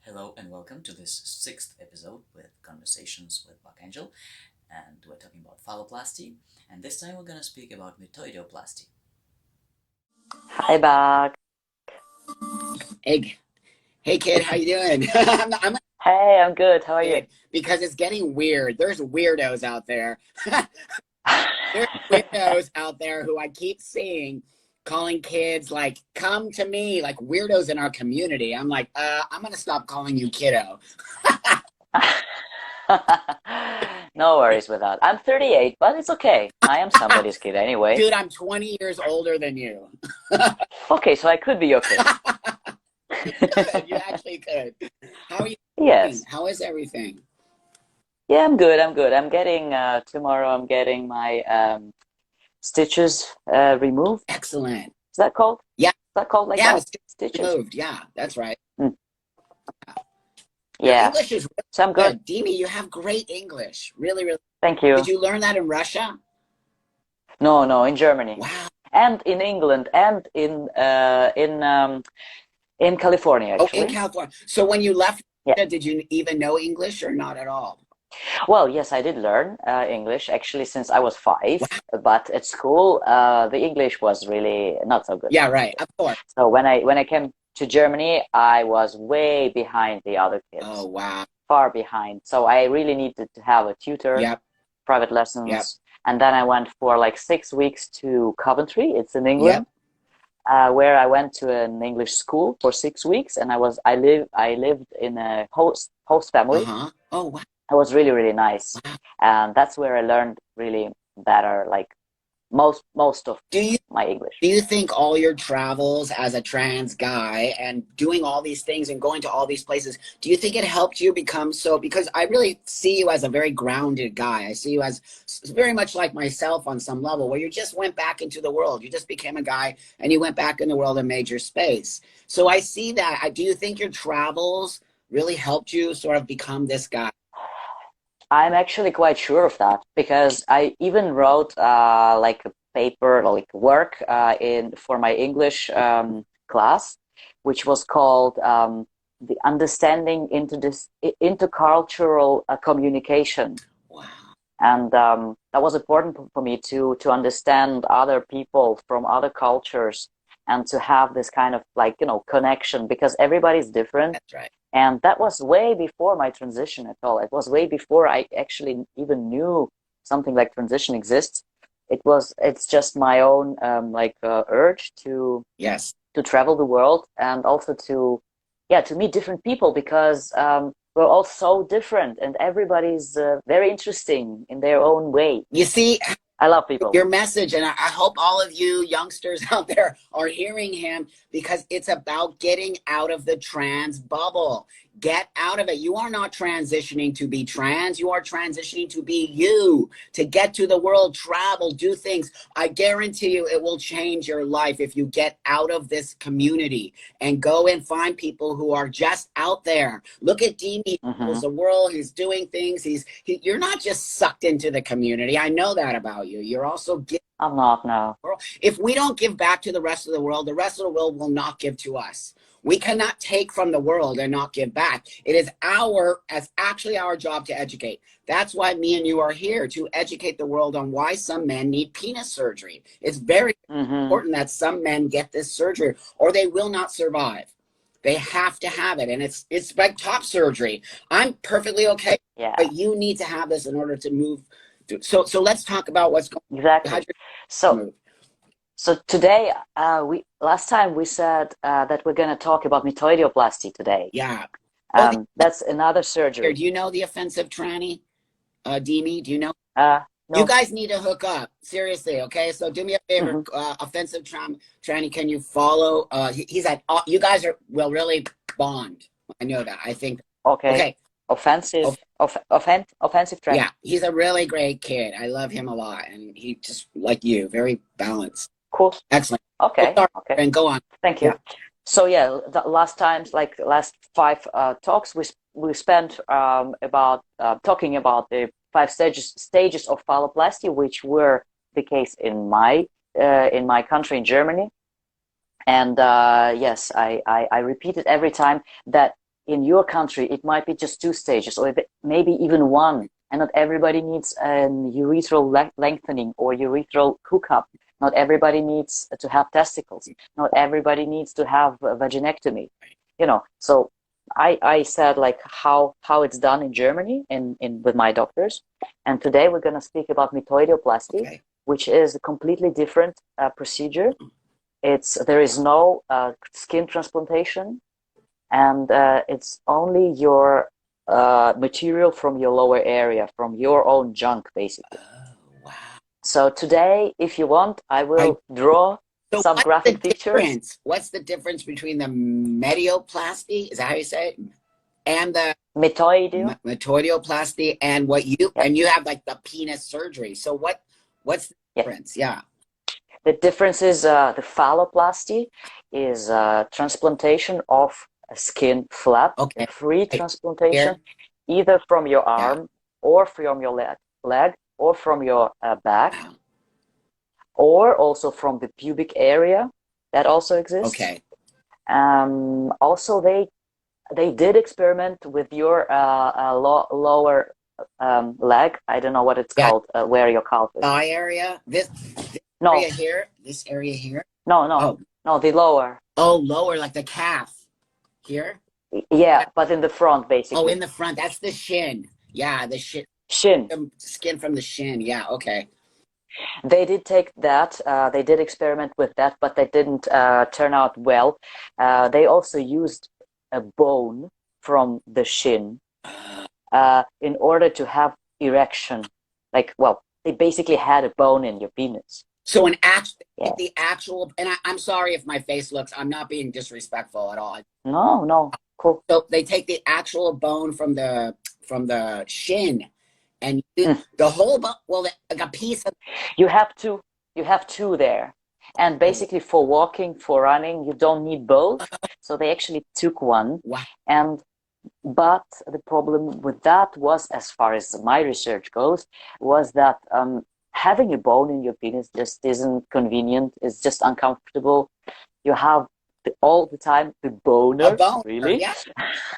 Hello and welcome to this sixth episode with Conversations with Angel, and we're talking about phalloplasty, and this time we're going to speak about metoidioplasty. Hi, Bach. Hey, hey, kid, how you doing? Hey, I'm good. How are you? Because it's getting weird. There's weirdos out there. There's weirdos out there who I keep seeing calling kids like, come to me, like weirdos in our community. I'm like, I'm gonna stop calling you kiddo. No worries with that. I'm 38, but it's okay. I am somebody's kid anyway. Dude, I'm 20 years older than you. Okay, so I could be your kid. You could. You actually could. How are you doing? Yes. How is everything? Yeah, I'm good. I'm good. I'm getting tomorrow. I'm getting my stitches removed. Excellent. Is that called? Yeah. Is that called like Yeah, that? Stitches. removed. Yeah, that's right. Mm. Your Yeah. English is really So I'm good. Demi, you have great English. Really, really. Thank you. Did you learn that in Russia? No, in Germany Wow. and in England and in California Oh, actually. in California. So when you left, Yeah. did you even know English or not at all? Well, yes, I did learn English actually since I was 5, Wow. but at school the English was really not so good. Yeah, right. Of course. So when I came to Germany, I was way behind the other kids, Oh, wow. far behind. So I really needed to have a tutor, Yep. private lessons, Yep. and then I went for like 6 weeks to Coventry. It's in Yep. England, where I went to an English school for 6 weeks, and I lived in a host family. Uh-huh. Oh, wow. It was really, really nice. Wow. And that's where I learned really better, like most of Do my English. you think all your travels as a trans guy and doing all these things and going to all these places, do you think it helped you become so, because I really see you as a very grounded guy. I see you as very much like myself on some level, where you just went back into the world. You just became a guy and you went back in the world and made your space. So I see that. Do you think your travels really helped you sort of become this guy? I'm actually quite sure of that because I even wrote like a paper, like work for my English class, which was called the understanding intercultural communication. Wow. And that was important for me to understand other people from other cultures and to have this kind of like, connection because everybody's different. That's right. And that was way before my transition at all. It was way before I actually even knew something like transition exists. It's just my own urge to Yes. travel the world and also to meet different people because we're all so different and everybody's very interesting in their own way. You see, I love people. your message, and I hope all of you youngsters out there are hearing him, because it's about getting out of the trans bubble. Get out of it. You are not transitioning to be trans. You are transitioning to be you, to get to the world, travel, do things. I guarantee you it will change your life if you get out of this community and go and find people who are just out there. Look at Demi. He travels the world. He's doing things. You're not just sucked into the community. I know that about you. You're also giving. I'm not, no. If we don't give back to the rest of the world will not give to us. We cannot take from the world and not give back. It is actually our job to educate. That's why me and you are here, to educate the world on why some men need penis surgery. It's very important that some men get this surgery or they will not survive. They have to have it, and it's like top surgery. I'm perfectly okay, but you need to have this in order to move. So let's talk about what's going on. Exactly. So today, last time we said that we're going to talk about metoidioplasty today. Yeah. That's another surgery. Do you know the offensive tranny, Demi? Do you know? No. You guys need to hook up. Seriously, okay? So do me a favor, offensive tranny, can you follow? He's at, you guys will really bond. I know that. I think. Okay. Offensive tranny. Yeah, he's a really great kid. I love him a lot. And he just, like you, very balanced. Cool. Excellent. Okay. Okay. And go on. Thank you. Yeah. So the last 5 talks we spent about talking about the 5 stages of phalloplasty, which were the case in my country, in Germany. And yes, I repeated every time that in your country, it might be just 2 stages or maybe even 1. And not everybody needs an urethral lengthening or urethral hookup. Not everybody needs to have testicles. Not everybody needs to have a vaginectomy. You know, so I said like how it's done in Germany in with my doctors. And today we're going to speak about METOIDIOPLASTY, which is a completely different procedure. There is no skin transplantation, and it's only your material from your lower area, from your own junk, basically. Oh, wow. So today, if you want, I will draw some graphic pictures. What's the difference between the METOIDIOPLASTY, is that how you say it? And the METOIDIOPLASTY, and what you and you have like the penis surgery. So what's the difference? Yeah. The difference is the phalloplasty is transplantation of a skin flap, a free transplantation, either from your arm or from your leg or from your back, or also from the pubic area. That also exists. Okay. Also, they did experiment with your lower leg. I don't know what it's called, where your calf is. Thigh area? This area here? This area here? No, the lower. Oh, lower, like the calf. Here? Yeah, but in the front, basically. Oh, in the front. That's the shin. Yeah, the shin. Skin from the shin. Yeah, okay. They did take that. They did experiment with that, but they didn't turn out well. They also used a bone from the shin in order to have erection. Like, well, they basically had a bone in your penis. So the actual, and I'm sorry if my face looks, I'm not being disrespectful at all. No, cool. So they take the actual bone from the shin, and the whole bone, well, like a piece of. You have two there, and basically for walking, for running, you don't need both. So they actually took one, but the problem with that was, as far as my research goes, was that having a bone in your penis just isn't convenient. It's just uncomfortable. You have all the time the boner. A bone, really? Yeah.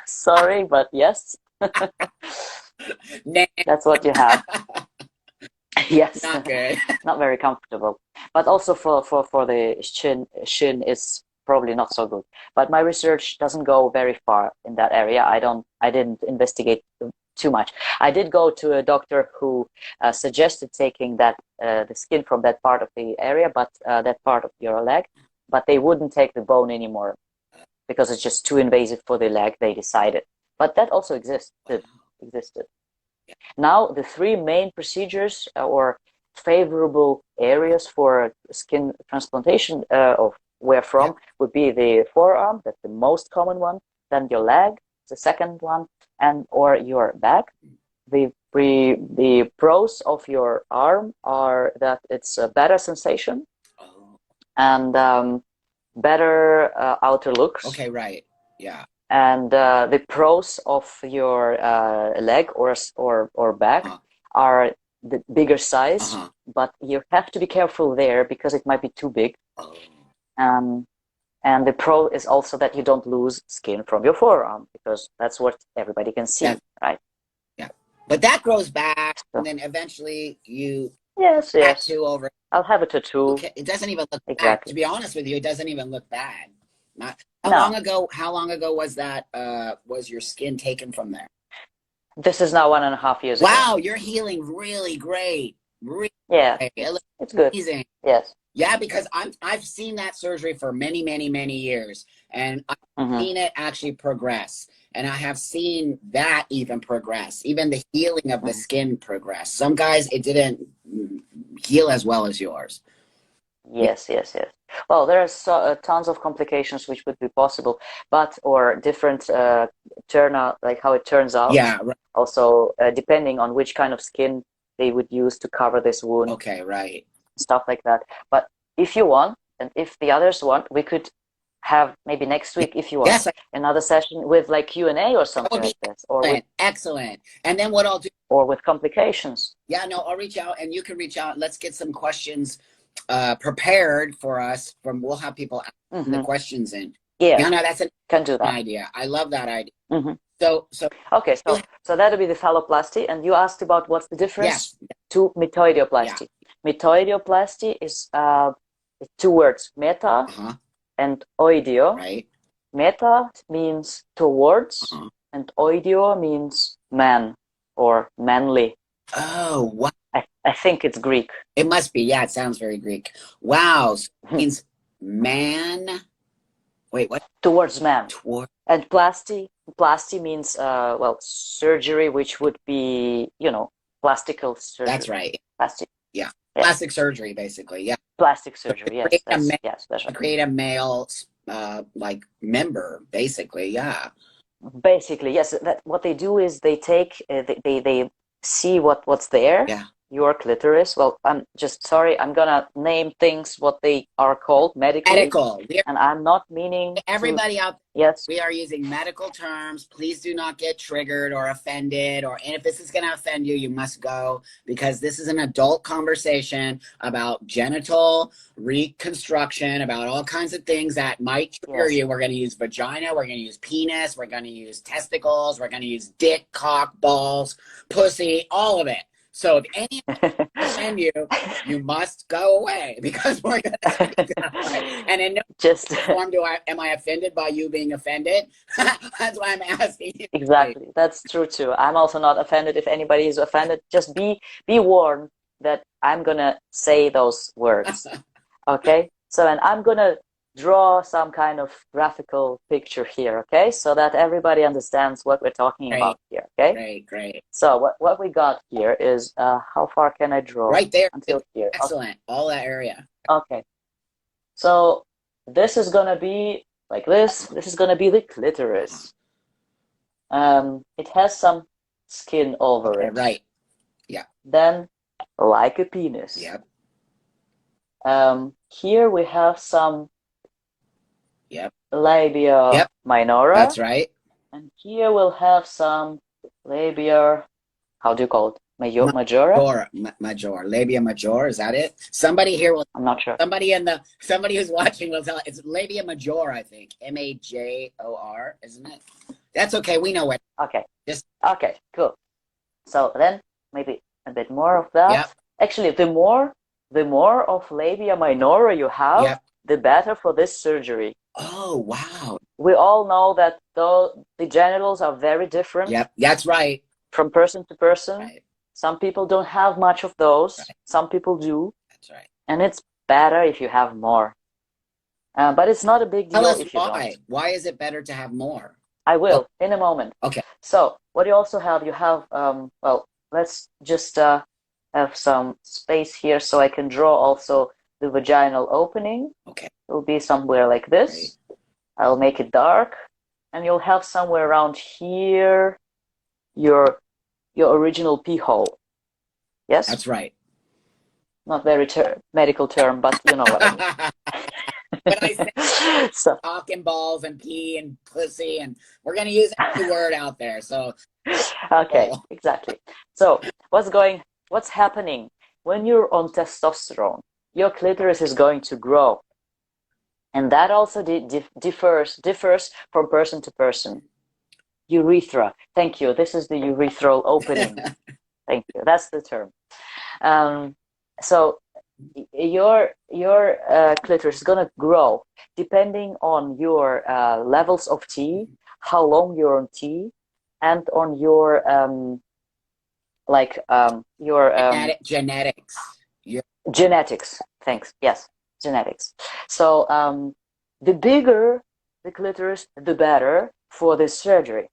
Sorry, but yes. That's what you have. Yes. Not good. Not very comfortable. But also for the shin is probably not so good. But my research doesn't go very far in that area. I didn't investigate too much. I did go to a doctor who suggested taking that the skin from that part of the area, but that part of your leg, but they wouldn't take the bone anymore because it's just too invasive for the leg, they decided. But that also existed. Now the 3 main procedures or favorable areas for skin transplantation of where from would be the forearm, that's the most common one, then your leg, the second one, and or your back. The pros of your arm are that it's a better sensation and better outer looks. Okay, right. Yeah. And the pros of your leg or back are the bigger size, but you have to be careful there because it might be too big. And the pro is also that you don't lose skin from your forearm because that's what everybody can see, right? Yeah, but that grows back, and then eventually you tattoo over. I'll have a tattoo. Okay. It doesn't even look bad. To be honest with you, it doesn't even look bad. How long ago was that? Was your skin taken from there? This is now 1.5 years ago. Wow, you're healing really great. Really great. It's good. Amazing. Yes. Yeah, because I've seen that surgery for many, many, many years, and I've seen it actually progress, and I have seen that even progress, even the healing of the skin progress. Some guys, it didn't heal as well as yours. Yes. Well, there are tons of complications which would be possible, or different turnout, like how it turns out. Yeah. Right. Also, depending on which kind of skin they would use to cover this wound. Okay, right. Stuff like that. But if you want, and if the others want, we could have maybe next week, if you want, another session with like Q&A or something like this. Excellent. And then what I'll do, or with complications. Yeah, no, I'll reach out, and you can reach out. Let's get some questions prepared for us. We'll have people ask the questions in. Yeah, No, that's an can do that. idea. I love that idea. Hmm. So Okay, so that'll be the phalloplasty. And you asked about what's the difference yes, to yeah, metoidioplasty. Metoidioplasty is two words, meta and oidio. right. Meta means towards, and oidio means man or manly. Oh, wow. I think it's Greek. It must be. Yeah, it sounds very Greek. Wow. So it means man. Wait, what? Towards man. Toward. And plasty means well, surgery, which would be, you know, plastical surgery. That's right. Plastic. Yeah. Yeah. Plastic surgery, basically. Yeah. Plastic surgery. Yes. Yes. That's To right. create a male, like member, basically. Yeah. Basically, yes. That what they do is they take they see what's there. Yeah. Your clitoris. Well, I'm just sorry. I'm gonna name things what they are called medically. Medical. And I'm not meaning everybody out there. Yes. We are using medical terms. Please do not get triggered or offended. And if this is going to offend you, you must go, because this is an adult conversation about genital reconstruction, about all kinds of things that might trigger you. We're going to use vagina. We're going to use penis. We're going to use testicles. We're going to use dick, cock, balls, pussy, all of it. So if any offend you, you must go away, because we're going to speak that way. And in no form am I offended by you being offended. That's why I'm asking you. Exactly, that's true too. I'm also not offended if anybody is offended. Just be warned that I'm gonna say those words. Okay, so and I'm gonna draw some kind of graphical picture here, okay, so that everybody understands what we're talking about here. Okay, great. So what we got here is how far can I draw? Right there, until here. Excellent. Okay. All that area. Okay, so this is gonna be like this. This is gonna be the clitoris. It has some skin over it. Right. Yeah. Then, like a penis. Yep. Here we have some Yep. labia minora. That's right. And here we'll have some labia, how do you call it? Majora? Major. Labia major, is that it? Somebody here will, I'm not sure. Somebody who's watching will tell, it's labia major, I think. M-A-J-O-R, isn't it? That's okay, we know it. Okay. Okay, cool. So then maybe a bit more of that. Yep. Actually, the more of labia minora you have, the better for this surgery. Oh, wow. We all know that though the genitals are very different. Yep, that's right. From person to person. Right. Some people don't have much of those. Right. Some people do. That's right. And it's better if you have more. But it's not a big deal if you don't. Why is it better to have more? I will in a moment. Okay. So what you also have, well, let's just have some space here so I can draw also the vaginal opening. Okay. It will be somewhere like this. Right. I'll make it dark, and you'll have somewhere around here your original pee hole. Yes? That's right. Not very medical term, but you know what I mean. But I say cock and balls and pee and pussy, and we're going to use every word out there. So okay, exactly. So what's happening when you're on testosterone? Your clitoris is going to grow, and that also differs from person to person. Urethra. Thank you. This is the urethral opening. Thank you. That's the term. So your clitoris is going to grow depending on your levels of T, how long you're on T, and on your genetics. Genetics. Thanks. Yes, genetics. So the bigger the clitoris, the better for this surgery,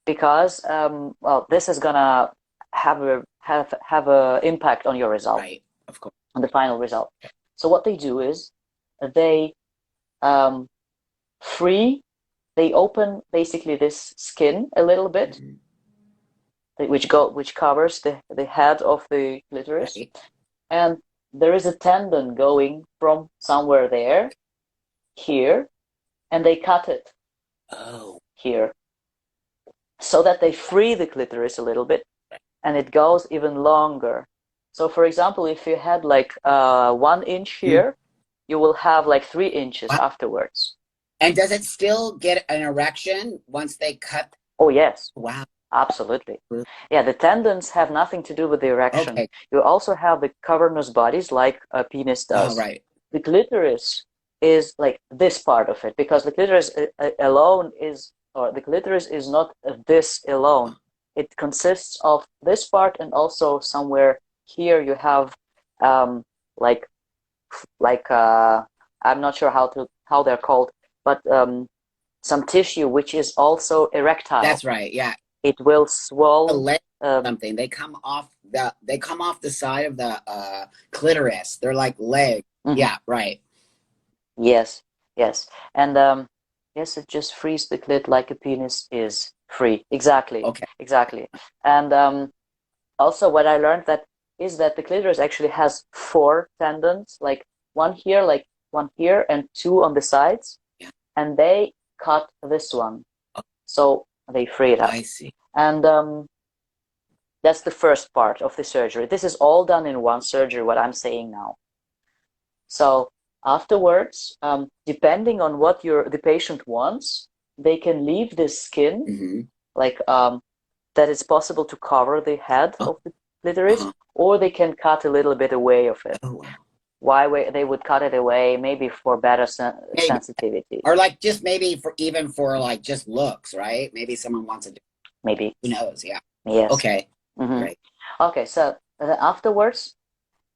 because well, this is gonna have a impact on your result. Right. Of course. On the final result. So what they do is they they open basically this skin a little bit, which covers the head of the clitoris, right. And there is a tendon going from somewhere there, here, and they cut it. Oh. Here, so that they free the clitoris a little bit, and it goes even longer. So, for example, if you had like 1 inch here, you will have like 3 inches afterwards. And does it still get an erection once they cut? Oh, yes. Wow. Absolutely. Yeah, the tendons have nothing to do with the erection. Okay. You also have the cavernous bodies like a penis does. Oh, right. The clitoris is like this part of it, because the clitoris alone is, or the clitoris is not this alone. It consists of this part, and also somewhere here you have like I'm not sure how they're called, but some tissue which is also erectile. That's right. Yeah. It will swell. The leg, something. They come off the side of the clitoris. They're like legs. Mm-hmm. Yeah. Right. Yes. Yes. And yes, it just frees the clit like a penis is free. Exactly. Okay. Exactly. And also what I learned is that the clitoris actually has 4 tendons, like one here, and 2 on the sides. Yeah. And they cut this one. So they free it up. I see. And that's the first part of the surgery. This is all done in one surgery, what I'm saying now. So afterwards, depending on what the patient wants, they can leave the skin, Mm-hmm. like that it's possible to cover the head of the clitoris, or they can cut a little bit away of it. Oh, wow. Why they would cut it away? Maybe for better sensitivity. Or like just maybe for like just looks, right? Maybe someone wants to do. Maybe. Who knows? Yeah. Yes. Okay. Mm-hmm. Great. Okay, so afterwards,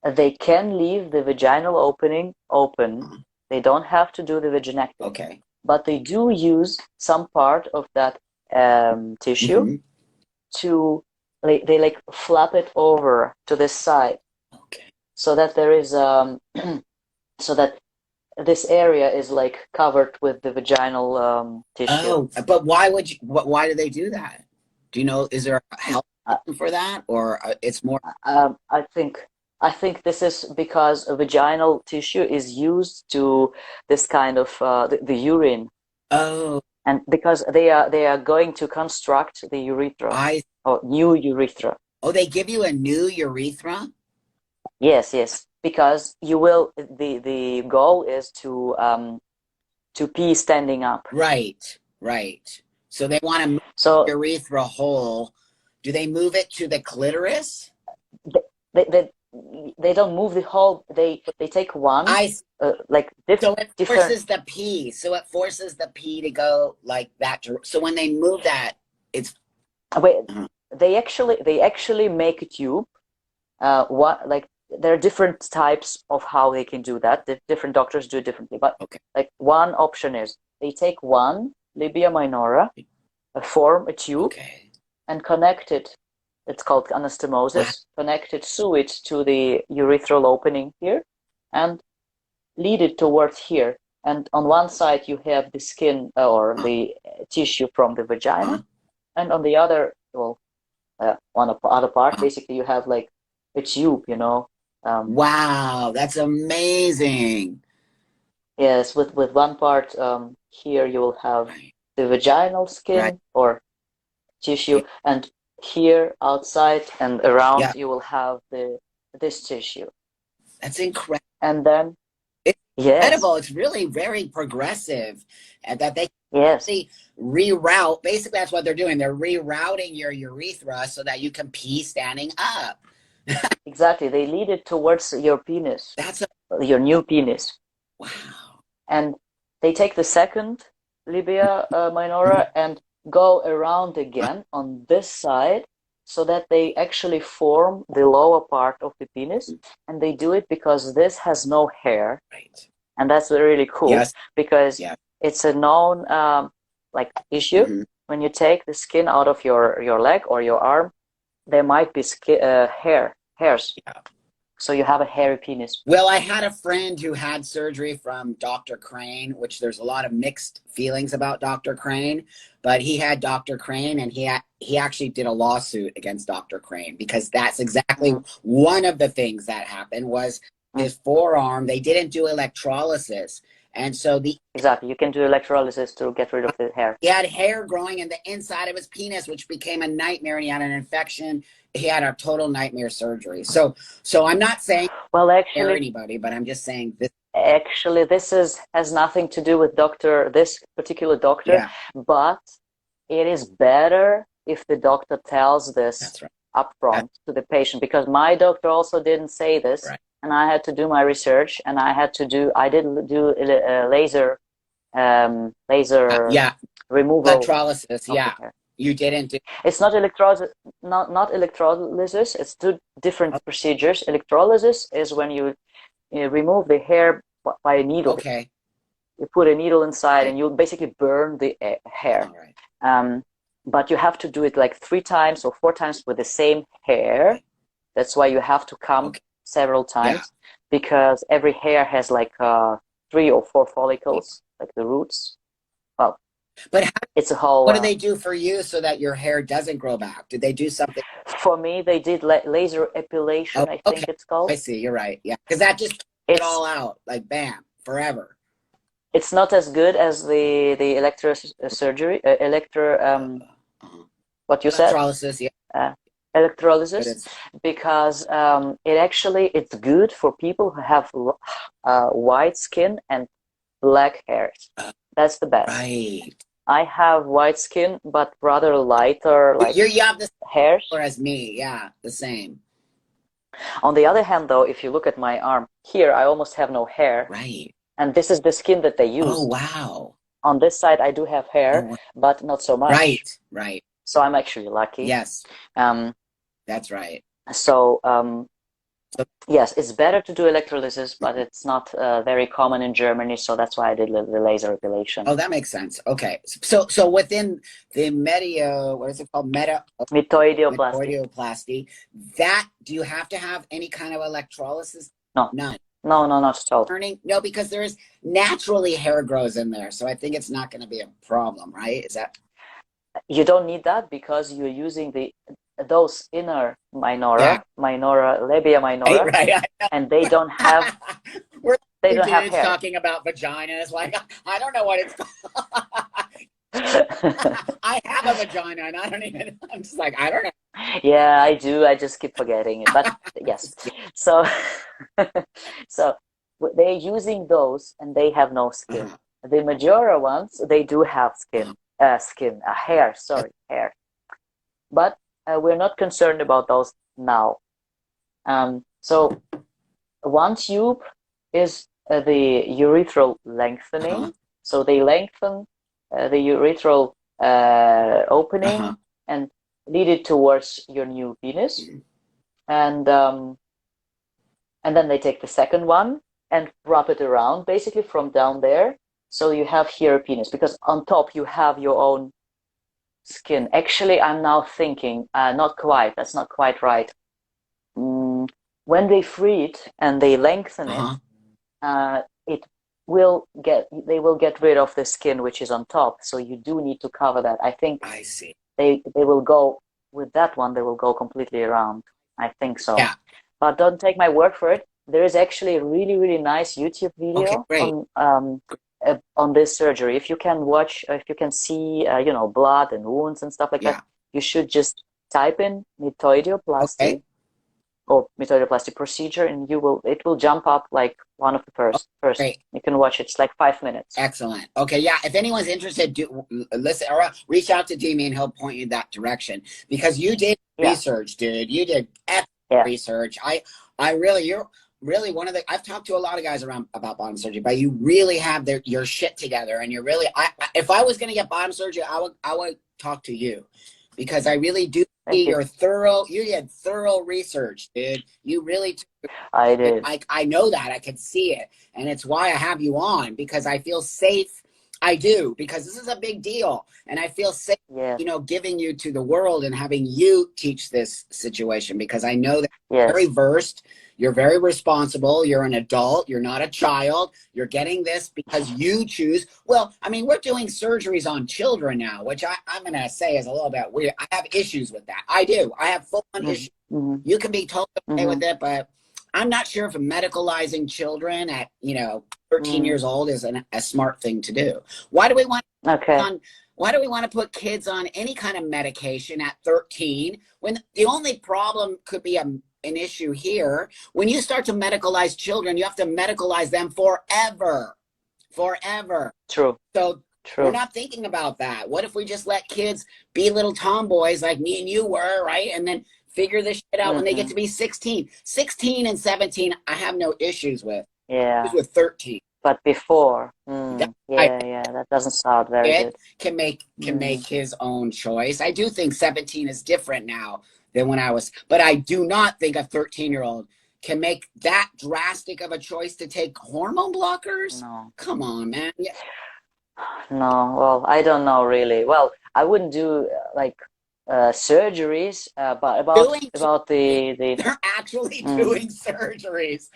they can leave the vaginal opening open. They don't have to do the vaginectomy. Okay. But they do use some part of that tissue to, they like flap it over to this side. Okay. So that there is so that this area is like covered with the vaginal tissue. Oh, but why do they do that? Do you know, is there a help for that, or it's more? I think this is because vaginal tissue is used to this kind of the urine. Oh. And because they are going to construct the urethra, or new urethra. Oh, they give you a new urethra? Yes, yes. Because you will. The goal is to pee standing up. Right, right. So they want to move the urethra hole. Do they move it to the clitoris? They don't move the hole. They take one. Like so it forces the pee. So it forces the pee to go like that. So when they move that, it's wait. They actually make a tube. There are different types of how they can do that. The different doctors do it differently. But like one option is they take one libia minora, form a tube, and connect it. It's called anastomosis. Connect it, sew it to the urethral opening here, and lead it towards here. And on one side you have the skin or the tissue from the vagina, and on the other, on the other part, basically you have like a tube, you know. Wow, that's amazing. Yes, with one part here you will have the vaginal skin or tissue, and here outside and around you will have this tissue. That's incredible. And then it's incredible. It's really very progressive, and that they reroute. Basically, that's what they're doing. They're rerouting your urethra so that you can pee standing up. Exactly. They lead it towards your penis. Your new penis. Wow. And they take the second libia minora and go around again on this side, so that they actually form the lower part of the penis. And they do it because this has no hair. Right. And that's really cool, because it's a known like issue. When you take the skin out of your leg or your arm, there might be hairs. So you have a hairy penis. Well, I had a friend who had surgery from Dr. Crane, which there's a lot of mixed feelings about Dr. Crane, but he had Dr. Crane, and he actually did a lawsuit against Dr. Crane, because that's exactly one of the things that happened was his forearm. They didn't do electrolysis. And so you can do electrolysis to get rid of the hair. He had hair growing in the inside of his penis, which became a nightmare, and he had an infection. He had a total nightmare surgery. So I'm not saying actually anybody, but I'm just saying this. Actually, this has nothing to do with this particular doctor, Yeah. but it is better if the doctor tells this That's right. upfront to the patient, because my doctor also didn't say this, Right. and I had to do my research, and I did do laser Yeah. removal. Electrolysis. Yeah. You didn't do. It's not electrolysis. It's two different procedures. Electrolysis is when you remove the hair by a needle. Okay. You put a needle inside and you basically burn the hair. All right. But you have to do it like 3 times or 4 times with the same hair. Okay. That's why you have to come several times, because every hair has like 3 or 4 follicles, like the roots. Well, but it's a whole. What do they do for you so that your hair doesn't grow back? Did they do something? For me, they did laser epilation. I think it's called. I see. You're right. Yeah, because that just it all out like bam, forever. It's not as good as the electrosurgery, what you said? Electrolysis, yeah. Electrolysis, because it's good for people who have white skin and black hairs. That's the best. Right. I have white skin, but rather lighter, like you have the hairs. Or as me, yeah, the same. On the other hand, though, if you look at my arm here, I almost have no hair. Right. And this is the skin that they use. Oh, wow. On this side, I do have hair, but not so much. Right, right. So I'm actually lucky. Yes. That's right. So, yes, it's better to do electrolysis, but it's not very common in Germany. So that's why I did the laser epilation. Oh, that makes sense. Okay. So within the what is it called? METOIDIOPLASty. Do you have to have any kind of electrolysis? No. None. No, not at all. No, because there is naturally hair grows in there. So I think it's not going to be a problem, right? Is that? You don't need that because you're using those inner minora, libia minora, right. And they don't have. They don't have hair. Talking about vaginas, like I don't know what it's called. I have a vagina, and I don't even. I'm just like I don't know. Yeah, I do. I just keep forgetting it, but yes. So, so they're using those, and they have no skin. The Majora ones, they do have hair. Sorry, hair. But we're not concerned about those now. So one tube is the urethral lengthening. So they lengthen the urethral opening and lead it towards your new penis, and then they take the second one and wrap it around basically from down there, so you have here a penis, because on top you have your own skin. Actually, I'm now thinking, not quite. That's not quite right. When they free it and they lengthen it, they will get rid of the skin which is on top. So you do need to cover that. I think. I see. They will go with that one. They will go completely around. I think so. Yeah. But don't take my word for it. There is actually a really, really nice YouTube video on this surgery. If you can watch, if you can see, blood and wounds and stuff like that, you should just type in METOIDIOPLASTY or METOIDIOPLASTY procedure, and it will jump up like one of the first. You can watch it. It's like 5 minutes. Excellent. Okay, yeah. If anyone's interested, listen or reach out to Dimi and he'll point you in that direction, because you did research, dude. You did research. You're really one of the. I've talked to a lot of guys about bottom surgery, but you really have your shit together, and you're really. If I was going to get bottom surgery, I would talk to you, because I really do see you did thorough research, dude. You really I did. I know that. I could see it. And it's why I have you on, because I feel safe. I do, because this is a big deal. And I feel safe, giving you to the world and having you teach this situation, because I know that you're very versed. You're very responsible. You're an adult. You're not a child. You're getting this because you choose. Well, I mean, we're doing surgeries on children now, which I'm going to say is a little bit weird. I have issues with that. I do. I have full-on issues. You can be totally okay with it, but I'm not sure if medicalizing children at 13 years old is a smart thing to do. Why do we want why do we want to put kids on any kind of medication at 13 when the only problem could be a an issue here. When you start to medicalize children, you have to medicalize them forever. Forever. True. So True. we're not thinking about that. What if we just let kids be little tomboys like me and you were, right? And then figure this shit out when they get to be 16. 16 and 17, I have no issues with. Yeah. Issues with 13. But before, that doesn't sound very good. Can make his own choice. I do think 17 is different now than when I was, but I do not think a 13-year-old can make that drastic of a choice to take hormone blockers. No. Come on, man. Yeah. No, well, I don't know really. Well, I wouldn't do like surgeries, but about the they're actually doing surgeries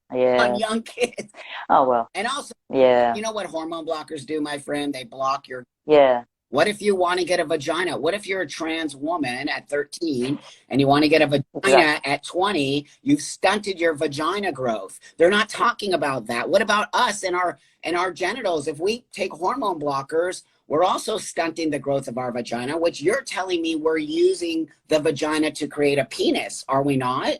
on young kids. Oh well. And also, yeah, you know what hormone blockers do, my friend? They block your. Yeah. What if you want to get a vagina? What if you're a trans woman at 13 and you want to get a vagina at 20? You've stunted your vagina growth. They're not talking about that. What about us and our genitals? If we take hormone blockers, we're also stunting the growth of our vagina, which you're telling me we're using the vagina to create a penis, are we not?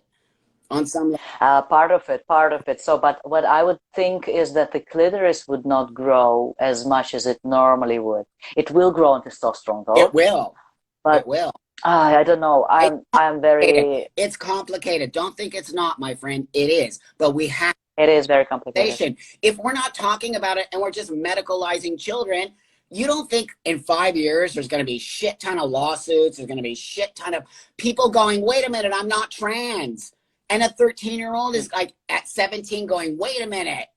On some part of it. So, but what I would think is that the clitoris would not grow as much as it normally would. It will grow in testosterone, though. It will. But it will. I don't know. I'm very. It's complicated. Don't think it's not, my friend. It is. But we have. It is very complicated. If we're not talking about it and we're just medicalizing children, you don't think in 5 years there's going to be shit ton of lawsuits? There's going to be shit ton of people going, wait a minute, I'm not trans. And a 13-year-old is like at 17 going, wait a minute,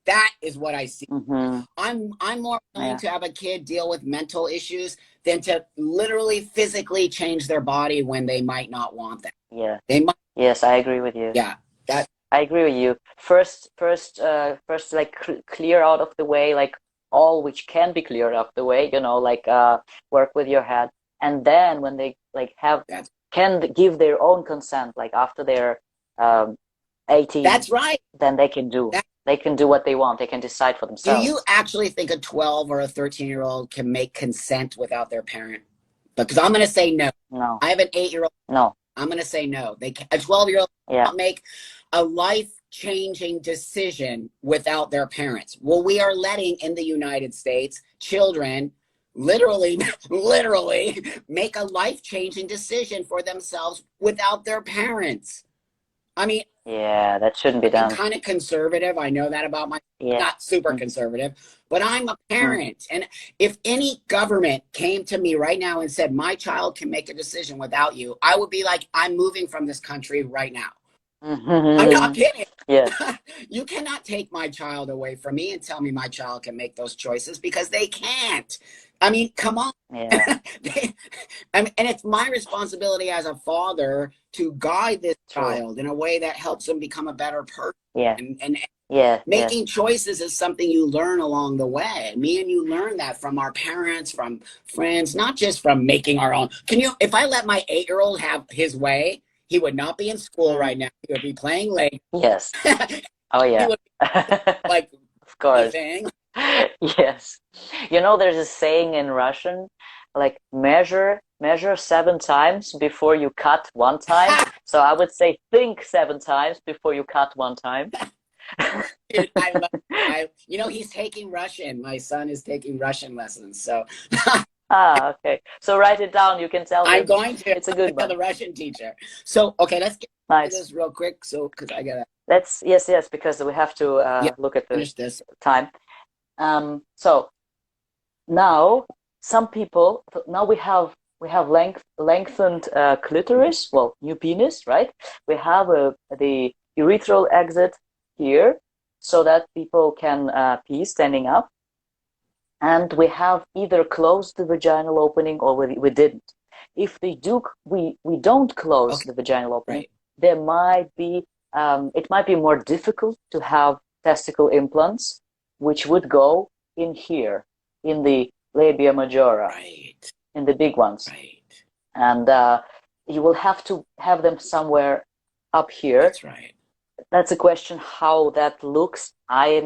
that is what I see. I'm more willing to have a kid deal with mental issues than to literally physically change their body when they might not want that. Yeah. They might. Yes, I agree with you. Yeah. I agree with you. First, like clear out of the way, like all which can be cleared out of the way, like work with your head. And then when they like can give their own consent, like after they're 18. That's right. Then they can do what they want. They can decide for themselves. Do you actually think a 12 or a 13-year-old can make consent without their parent? Because I'm going to say no. No. I have an 8-year-old. No. I'm going to say no. A 12-year-old cannot make a life-changing decision without their parents. Well, we are letting in the United States children literally make a life-changing decision for themselves without their parents. I mean, yeah, that shouldn't be done. I'm kind of conservative. I know that about not super conservative, but I'm a parent. And if any government came to me right now and said, my child can make a decision without you, I would be like, I'm moving from this country right now. I'm not kidding. Yeah. You cannot take my child away from me and tell me my child can make those choices, because they can't. I mean, come on. Yeah. And it's my responsibility as a father to guide this child in a way that helps them become a better person. Yeah. And making choices is something you learn along the way. Me and you learn that from our parents, from friends, not just from making our own. If I let my 8-year-old have his way, he would not be in school right now. He would be playing late. Yes. Oh yeah. He would be, like, of course. Thing. Yes. There's a saying in Russian, like measure 7 times before you cut 1 time. So I would say think 7 times before you cut 1 time. Dude, he's taking Russian. My son is taking Russian lessons. So. Okay. So write it down. You can tell him. I'm going to. It's a good one. The Russian teacher. So, okay, let's get into this real quick. So, because I got to. Yes, because we have to look at the time. So now some people, we have lengthened clitoris, well, new penis, right? We have the urethral exit here so that people can pee standing up. And we have either closed the vaginal opening or we didn't. If we don't close the vaginal opening, there might be, it might be more difficult to have testicle implants, which would go in here, in the labia majora, in the big ones. And you will have to have them somewhere up here. That's right. That's a question how that looks. I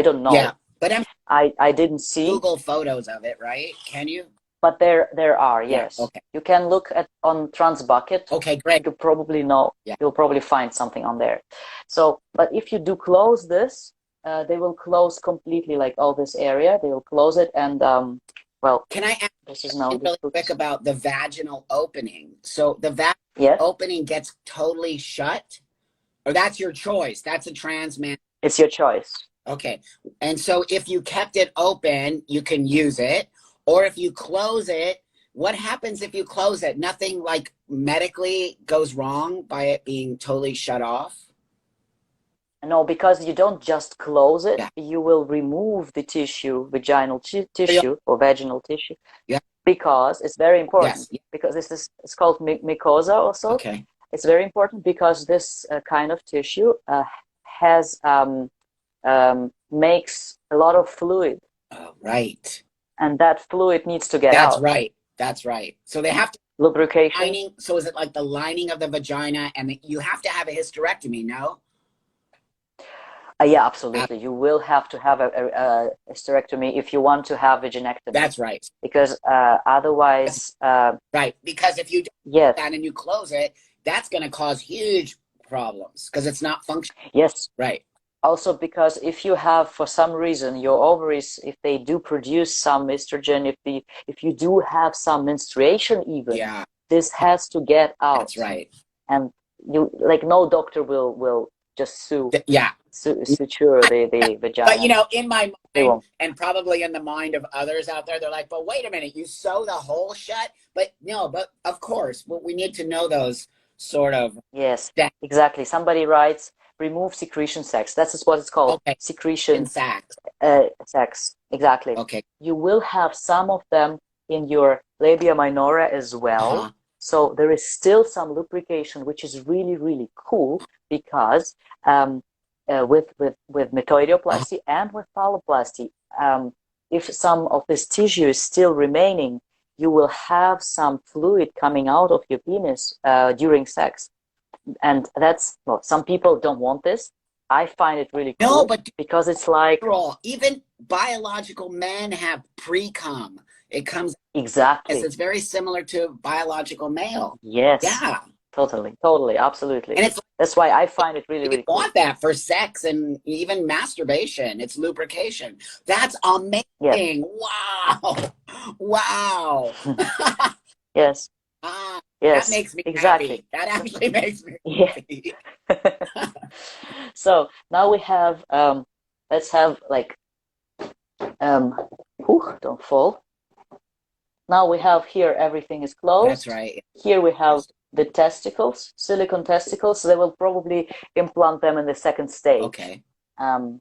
don't know. Yeah, but I didn't see. Google photos of it, right? Can you? But there are, yes. Yeah, okay. You can look at on TransBucket. Okay, great. You probably know. Yeah. You'll probably find something on there. So, but if you do close this, they will close completely, like all this area. They will close it, and well, can I ask this is now really quick about the vaginal opening? So the vaginal opening gets totally shut, or that's your choice? That's a trans man. It's your choice. Okay, and so if you kept it open, you can use it, or if you close it, what happens if you close it? Nothing like medically goes wrong by it being totally shut off? No, because you don't just close it, you will remove the tissue, vaginal tissue or vaginal tissue, because it's very important. Because it's called mucosa also. Okay. It's very important because this kind of tissue has makes a lot of fluid. Oh, right. And that fluid needs to get out. That's right. That's right. So they have to lubrication. Lining, so is it like the lining of the vagina, and you have to have a hysterectomy? No. Yeah, absolutely. You will have to have a hysterectomy if you want to have vaginectomy. That's right. Because otherwise... right. Because if you do that and you close it, that's going to cause huge problems because it's not functioning. Yes. Right. Also because if you have, for some reason, your ovaries, if they do produce some estrogen, if you do have some menstruation even, this has to get out. That's right. And you, like, no doctor will just suture the vagina. But, you know, in my mind, and probably in the mind of others out there, they're like, but wait a minute, you sew the hole shut? But no, but of course, we need to know those sort of... Yes, exactly. Somebody writes, remove secretion sacs. That's what it's called. Okay. Secretion sacs. Sacs, exactly. Okay. You will have some of them in your labia minora as well. So there is still some lubrication, which is really, really cool because with METOIDIOPLASTY and with Phalloplasty, if some of this tissue is still remaining, you will have some fluid coming out of your penis during sex. And that's, well, some people don't want this. I find it really cool. No, but because it's like... even biological men have pre-cum. It comes... Exactly. It's very similar to biological male. Yes. Yeah. Totally, absolutely. And that's why I find it really, really cool. You want that for sex and even masturbation. It's lubrication. That's amazing. Yes. Wow. Wow. Yes. Yes. That makes me exactly. happy. That actually makes me happy. So now we have, let's have like, don't fall. Now we have here, everything is closed. That's right. Here we have the testicles, silicone testicles. So they will probably implant them in the second stage. Okay. But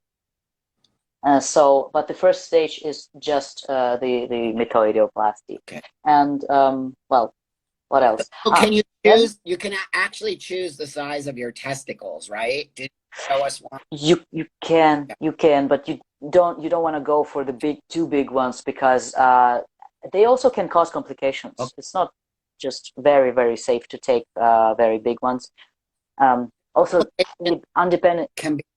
the first stage is just the METOIDIOPLASTY. Okay. And well, what else? So can you choose? You can actually choose the size of your testicles, right? Did you show us one? You can, but you don't want to go for the too big ones because they also can cause complications. Okay. It's not just very, very safe to take very big ones. Also,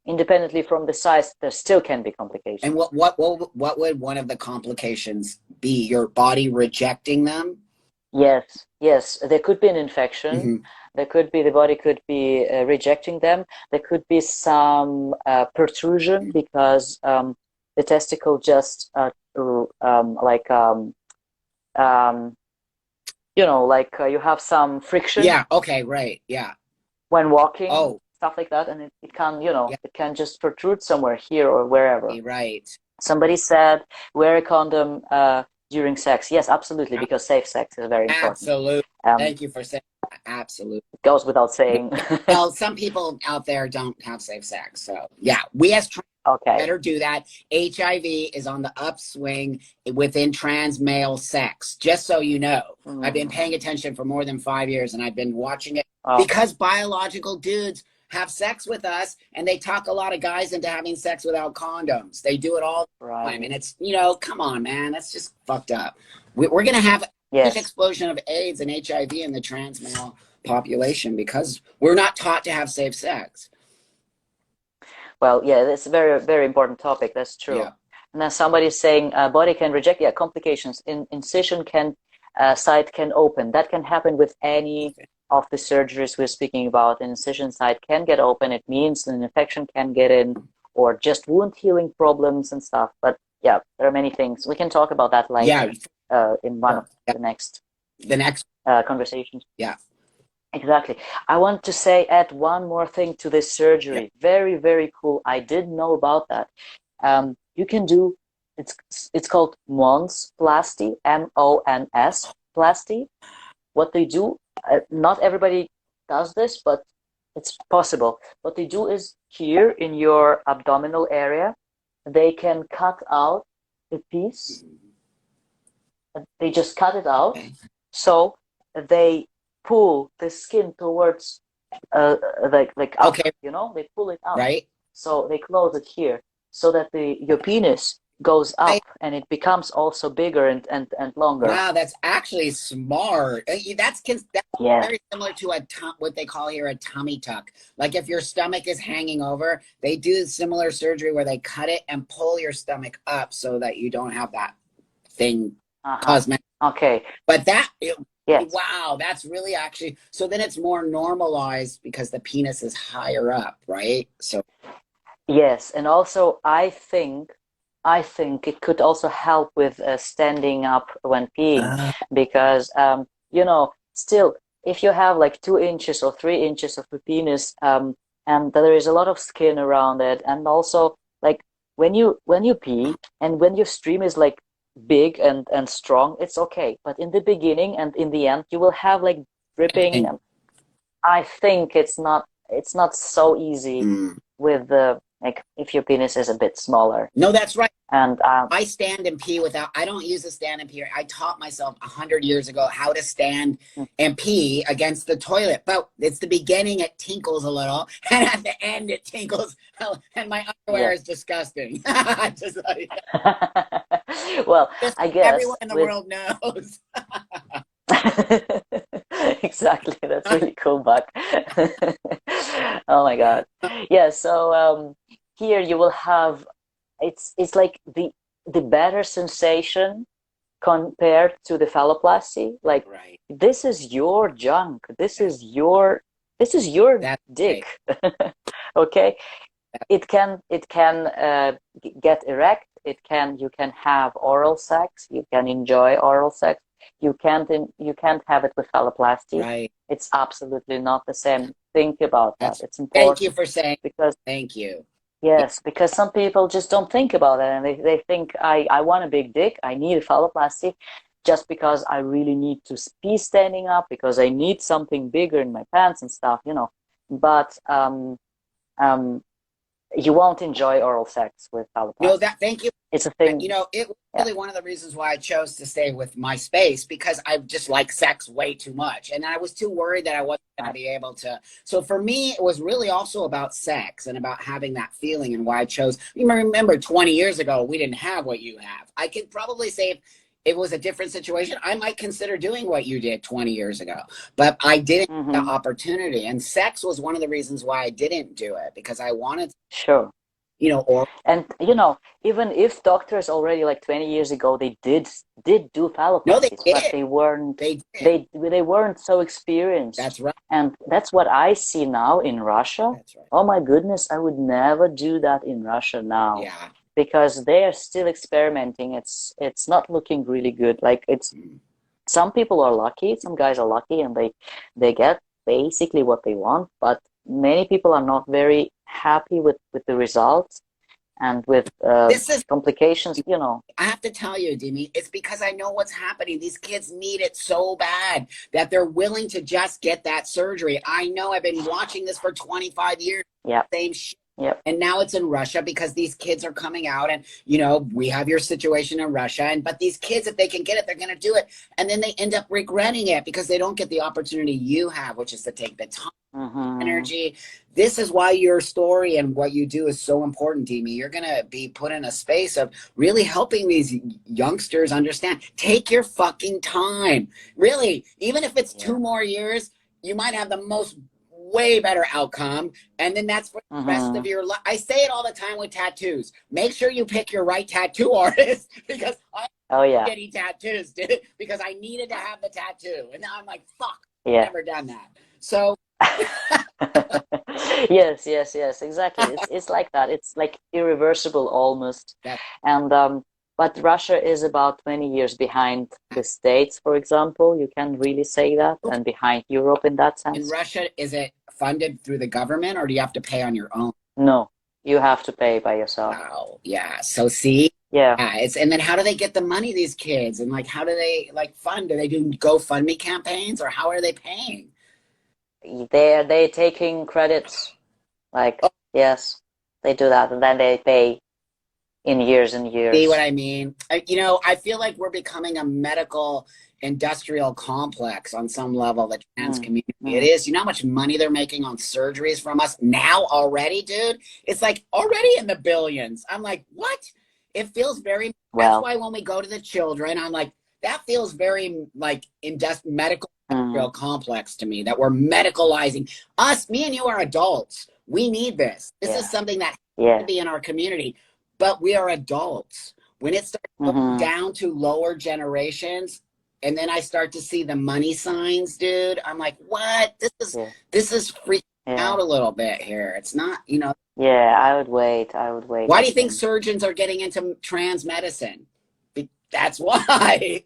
independently from the size, there still can be complications. And what would one of the complications be? Your body rejecting them? Yes. There could be an infection. Mm-hmm. There could be, the body could be rejecting them. There could be some protrusion because the testicle just you have some friction. Yeah. Okay. Right. Yeah. When walking, stuff like that, and it can, it can just protrude somewhere here or wherever. Right. Somebody said wear a condom during sex. Yes, absolutely, because safe sex is very important. Absolutely. Thank you for saying that. Absolutely. It goes without saying. Well, some people out there don't have safe sex, so yeah, we as trans better do that. HIV is on the upswing within trans male sex, just so you know. I've been paying attention for more than 5 years, and I've been watching it because biological dudes have sex with us, and they talk a lot of guys into having sex without condoms. They do it all the time, and it's, come on, man, that's just fucked up. We're going to have an explosion of AIDS and HIV in the trans male population because we're not taught to have safe sex. Well, yeah, that's a very, very important topic. That's true. And then somebody's saying body can reject. Yeah, complications. Incision can site can open. That can happen with any of the surgeries we're speaking about. An incision site can get open. It means an infection can get in, or just wound healing problems and stuff. But yeah, there are many things. We can talk about that later in one of the next conversations. Yeah. Exactly. I want to add one more thing to this surgery. Yeah. Very, very cool. I didn't know about that. You can do, it's called Monsplasty, M-O-N-S plasty. What they do, not everybody does this, but it's possible. What they do is here in your abdominal area, they can cut out a piece. They just cut it out. So they pull the skin towards like up, you know, they pull it out. Right. So they close it here so that your penis goes up and it becomes also bigger and longer. Wow, that's actually smart. That's very similar to what they call here a tummy tuck. Like if your stomach is hanging over, they do similar surgery where they cut it and pull your stomach up so that you don't have that thing cosmetic. Okay. But that yes. Wow, that's really actually, so then it's more normalized because the penis is higher up, right? So yes, and also I think it could also help with standing up when peeing, because you know, still if you have like 2 inches or 3 inches of the penis, and there is a lot of skin around it, and also like when you pee and when your stream is like big and strong, it's okay, but in the beginning and in the end you will have like dripping, and I think it's not so easy with the, like, if your penis is a bit smaller. No, that's right. And I stand and pee I don't use a stand and pee. I taught myself 100 years ago how to stand and pee against the toilet, but it's the beginning, it tinkles a little, and at the end it tinkles, and my underwear is disgusting. Just like, well, I guess everyone in the world knows. Exactly, that's really cool, Buck. Oh my god. Yeah, so here you will have, it's like the better sensation compared to the phalloplasty. Like, this is your junk, this is your dick. Okay, it can get erect, you can have oral sex, you can enjoy oral sex. You can't have it with phalloplasty. Right. It's absolutely not the same. Think about that. It's important. Thank you for saying, because thank you. Yes, because some people just don't think about it, and they think I want a big dick, I need a phalloplasty just because I really need to be standing up, because I need something bigger in my pants and stuff, you know. But you won't enjoy oral sex with phalloplasty. No, thank you. It's a thing. You know, it was really one of the reasons why I chose to stay with my space, because I just like sex way too much. And I was too worried that I wasn't going to be able to. So for me, it was really also about sex and about having that feeling, and why I chose. You remember 20 years ago, we didn't have what you have. I could probably say if it was a different situation, I might consider doing what you did 20 years ago. But I didn't have the opportunity. And sex was one of the reasons why I didn't do it, because I wanted to. Sure. You know, and you know, even if doctors already like 20 years ago, they did do phalloplasties, no, they did. But they weren't so experienced. That's right. And that's what I see now in Russia. That's right. Oh my goodness, I would never do that in Russia now. Yeah. Because they are still experimenting. It's not looking really good. Like, it's some people are lucky, some guys are lucky, and they get basically what they want, but many people are not very happy with the results, and with complications, you know. I have to tell you, Dimi, it's because I know what's happening. These kids need it so bad that they're willing to just get that surgery. I know, I've been watching this for 25 years. Yeah. Same shit. Yep. And now it's in Russia because these kids are coming out, and, you know, we have your situation in Russia, but these kids, if they can get it, they're going to do it. And then they end up regretting it because they don't get the opportunity you have, which is to take the time, energy. This is why your story and what you do is so important, Dimi. You're going to be put in a space of really helping these youngsters understand. Take your fucking time. Really, even if it's 2 more years, you might have the most way better outcome. And then that's for the rest of your life. I say it all the time with tattoos. Make sure you pick your right tattoo artist, because I'm getting tattoos, dude, because I needed to have the tattoo. And now I'm like, fuck, I've never done that. So yes, exactly. It's like that. It's like irreversible almost. And but Russia is about 20 years behind the States, for example. You can really say that, and behind Europe in that sense. In Russia, is it funded through the government, or do you have to pay on your own? No, you have to pay by yourself. Wow. Yeah. So see. Yeah. And then how do they get the money, these kids? And like, how do they like fund? Do they do GoFundMe campaigns, or how are they paying? They're taking credits. Like, yes, they do that, and then they pay in years and years. See what I mean? I feel like we're becoming a medical industrial complex on some level, the trans community. It is. You know how much money they're making on surgeries from us now already, dude? It's like already in the billions. I'm like, what? It feels very, that's why when we go to the children, I'm like, that feels very like medical industrial complex to me, that we're medicalizing us. Me and you are adults. We need this. This is something that has to be in our community. But we are adults. When it starts going down to lower generations, and then I start to see the money signs, dude, I'm like, what? This is freaking out a little bit here. It's not, Yeah, I would wait. Why do you think surgeons are getting into trans medicine? That's why.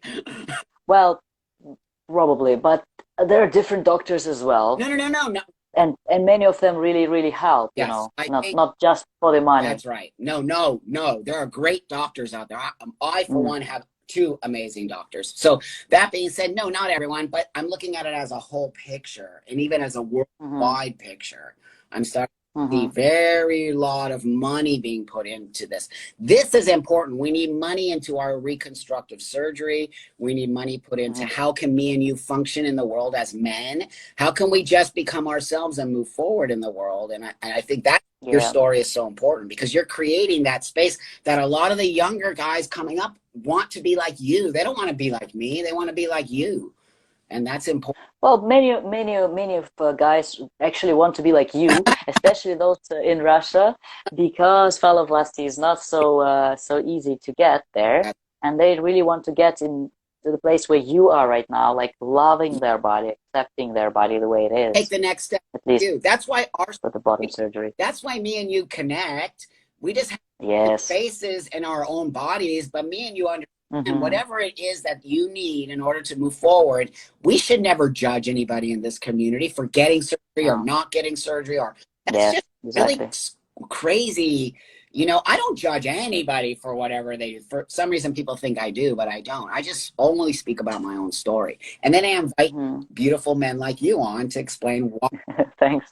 Well, probably, but there are different doctors as well. No. And many of them really, really help, not just for the money. That's right. No. There are great doctors out there. I for one, have 2 amazing doctors. So that being said, no, not everyone, but I'm looking at it as a whole picture, and even as a worldwide picture. I'm starting to see very lot of money being put into this. This is important. We need money into our reconstructive surgery. We need money put into how can me and you function in the world as men? How can we just become ourselves and move forward in the world? And I think that your story is so important, because you're creating that space that a lot of the younger guys coming up want to be like you. They don't want to be like me. They want to be like you. And that's important. Well, many of guys actually want to be like you, especially those in Russia, because phalloplasty is not so easy to get there, and they really want to get into the place where you are right now, like loving their body, accepting their body the way it is. Take the next step. At least that's why for the bottom surgery. That's why me and you connect. We just have faces in our own bodies, but me and you understand. And whatever it is that you need in order to move forward, we should never judge anybody in this community for getting surgery or not getting surgery. Or that's just really crazy. I don't judge anybody for whatever they do. For some reason, people think I do, but I don't. I just only speak about my own story. And then I invite beautiful men like you on to explain why. Thanks.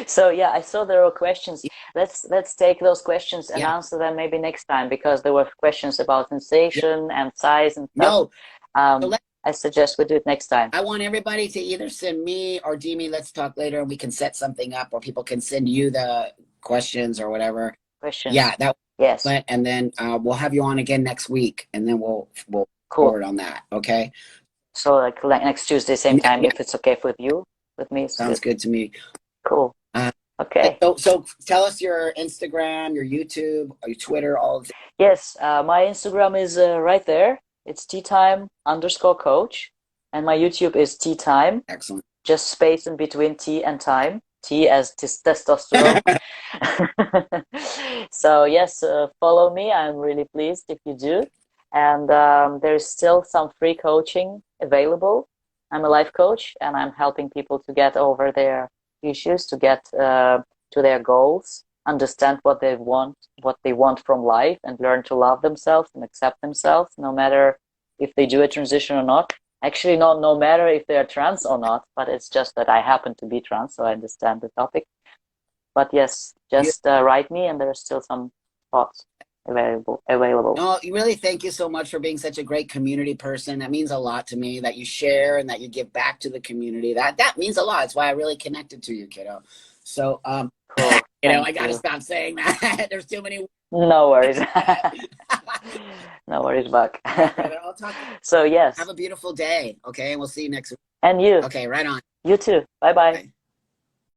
So yeah, I saw there were questions. Let's take those questions and answer them maybe next time, because there were questions about sensation and size and stuff. I suggest we do it next time. I want everybody to either send me or Demi, let's talk later, and we can set something up, or people can send you the questions or whatever. Questions. Yeah, yes. And then we'll have you on again next week, and then we'll forward on that. Okay. So like next Tuesday, same time, if it's okay with you, with me. Sounds good to me. Cool. Okay. So tell us your Instagram, your YouTube, or your Twitter, all of that. Yes, my Instagram is right there. It's teatime_coach, and my YouTube is teatime. Excellent. Just space in between T and time. T as testosterone. So yes, follow me. I'm really pleased if you do. And there's still some free coaching available. I'm a life coach, and I'm helping people to get over their issues, to get to their goals, understand what they want from life, and learn to love themselves and accept themselves, no matter if they do a transition or not. Actually, no matter if they are trans or not, but it's just that I happen to be trans, so I understand the topic. But yes, just write me, and there are still some spots available. No, really, thank you so much for being such a great community person. That means a lot to me, that you share and that you give back to the community. That means a lot. It's why I really connected to you, kiddo. So cool. I gotta stop saying that. There's too many. No worries. No worries, Buck. I'll talk. So yes, have a beautiful day. Okay, and we'll see you next week. And you. Okay, right on. You too. Bye-bye. Bye.